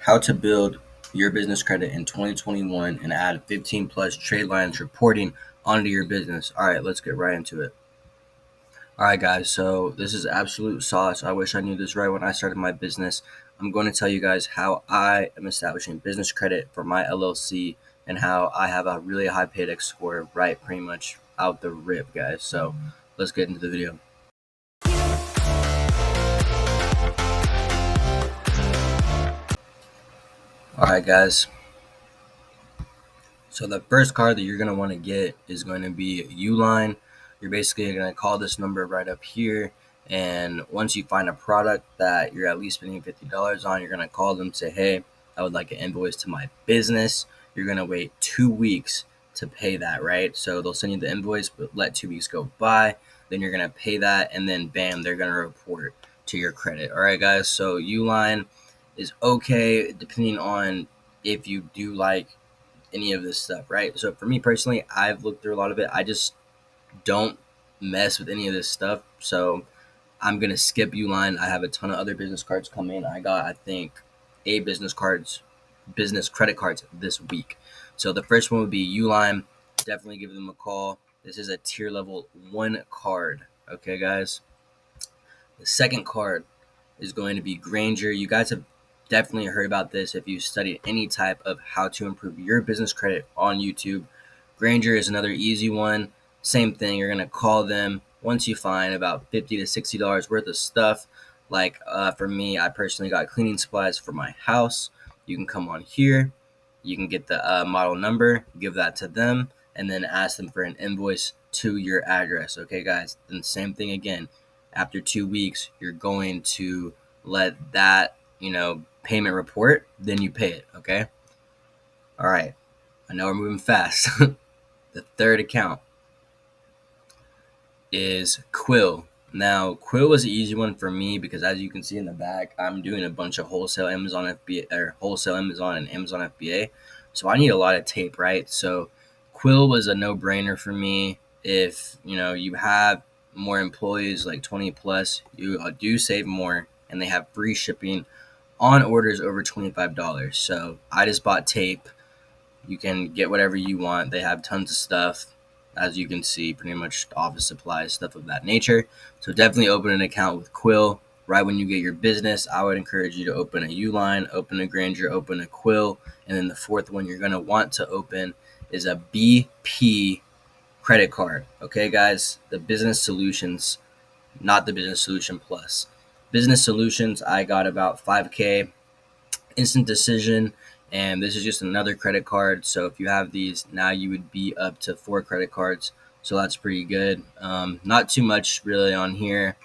how to build your business credit in 2021 and add 15 plus trade lines reporting onto your business. All right, let's get right into it. All right, guys, so this is absolute sauce. I wish I knew this right when I started my business. I'm going to tell you guys how I am establishing business credit for my LLC and how I have a really high paydex score right pretty much out the rip, guys. So let's get into the video. All right, guys. So the first card that you're going to want to get is going to be Uline. You're basically going to call this number right up here. And once you find a product that you're at least spending $50 on, you're going to call them and say, hey, I would like an invoice to my business. You're going to wait 2 weeks to pay that, right? So they'll send you the invoice, but let 2 weeks go by. Then you're going to pay that. And then bam, they're going to report to your credit. All right, guys. So Uline is okay depending on if you do like any of this stuff, right? So for me personally, I've looked through a lot of it. I just don't mess with any of this stuff. So I'm going to skip Uline. I have a ton of other business cards coming. I got, I think, 8 business credit cards this week. So the first one would be Uline. Definitely give them a call. This is a tier level 1 card. Okay, guys. The second card is going to be Granger. You guys have definitely heard about this if you studied any type of how to improve your business credit on YouTube. Granger is another easy one. Same thing, you're going to call them once you find about $50 to $60 worth of stuff. Like for me, I personally got cleaning supplies for my house. You can come on here. You can get the model number, give that to them, and then ask them for an invoice to your address. Okay, guys? Then same thing again. After 2 weeks, you're going to let that, payment report, then you pay it, okay? All right. I know we're moving fast. The third account is Quill. Now, Quill was an easy one for me because as you can see in the back, I'm doing a bunch of wholesale Amazon and Amazon FBA. So I need a lot of tape, right? So Quill was a no-brainer for me. If, you have more employees, like 20 plus, you do save more, and they have free shipping on orders over $25. So I just bought tape. You can get whatever you want. They have tons of stuff, as you can see, pretty much office supplies, stuff of that nature. So definitely open an account with Quill right when you get your business. I would encourage you to open a Uline, open a Granger, open a Quill, and then the fourth one you're going to want to open is a BP credit card. Okay, guys, the Business Solutions, not the Business Solution Plus. Business Solutions, I got about 5K, instant decision, and this is just another credit card. So if you have these, now you would be up to 4 credit cards. So that's pretty good. Not too much really on here.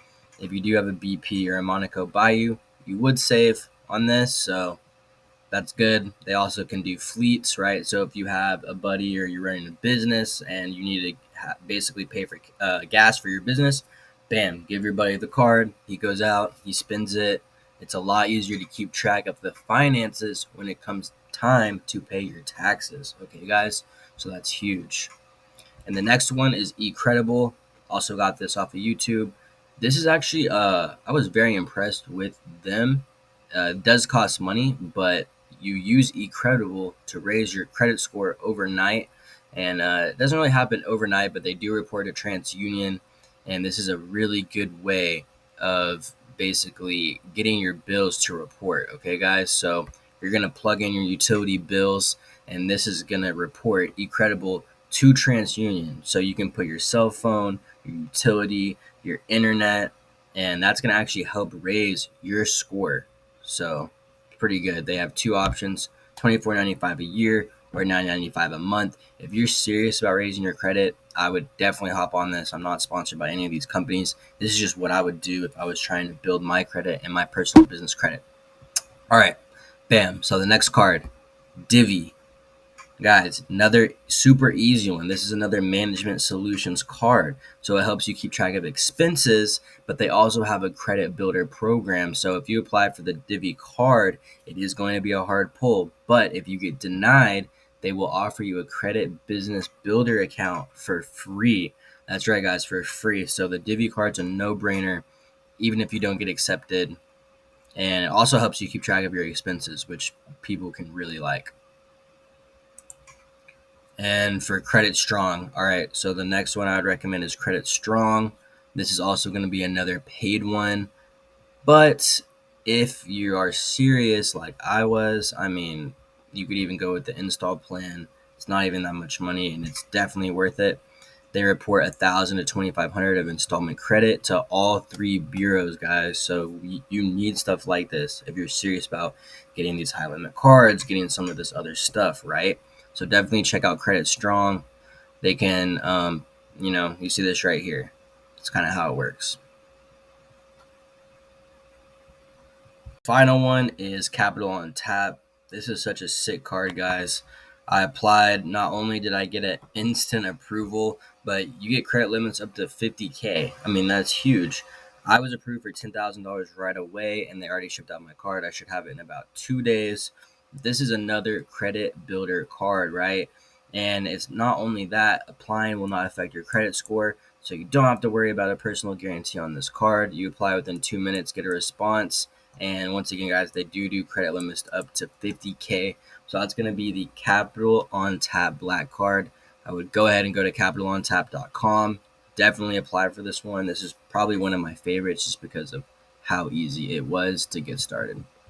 If you do have a BP or a Monaco Bayou, you would save on this. So that's good. They also can do fleets, right? So if you have a buddy or you're running a business and you need to basically pay for gas for your business, bam, give your buddy the card. He goes out, he spends it. It's a lot easier to keep track of the finances when it comes time to pay your taxes. Okay, guys? So that's huge. And the next one is ECredibility. Also got this off of YouTube. This is actually, I was very impressed with them. It does cost money, but you use ECredibility to raise your credit score overnight. And it doesn't really happen overnight, but they do report to Transunion. And this is a really good way of basically getting your bills to report. Okay, guys? So you're going to plug in your utility bills, and this is going to report ECredibility to Transunion. So you can put your cell phone, your utility, your internet, and that's going to actually help raise your score. So pretty good. They have 2 options, $24.95 a year or $9.95 a month. If you're serious about raising your credit, I would definitely hop on this. I'm not sponsored by any of these companies. This is just what I would do if I was trying to build my credit and my personal business credit. All right, bam. So the next card, Divi. Guys, another super easy one. This is another management solutions card. So it helps you keep track of expenses, but they also have a credit builder program. So if you apply for the Divi card, it is going to be a hard pull. But if you get denied, they will offer you a credit business builder account for free. That's right, guys, for free. So the Divi card's a no-brainer. Even if you don't get accepted, and it also helps you keep track of your expenses, which people can really like. And for Credit Strong, all right, so the next one I would recommend is Credit Strong. This is also going to be another paid one. But if you are serious like I was, I mean, you could even go with the install plan. It's not even that much money, and it's definitely worth it. They report 1,000 to 2,500 of installment credit to all three bureaus, guys. So you need stuff like this if you're serious about getting these high limit cards, getting some of this other stuff, right? So definitely check out Credit Strong. They can, you see this right here. It's kind of how it works. Final one is Capital on Tap. This is such a sick card, guys. I applied. Not only did I get an instant approval, but you get credit limits up to 50K. I mean, that's huge. I was approved for $10,000 right away, and they already shipped out my card. I should have it in about 2 days. This is another credit builder card, right? And it's not only that, applying will not affect your credit score. So you don't have to worry about a personal guarantee on this card. You apply within 2 minutes, get a response, and once again, guys, they do credit limits up to 50K. So that's going to be the Capital on Tap Black Card. I would go ahead and go to capitalontap.com. Definitely apply for this one. This is probably one of my favorites just because of how easy it was to get started.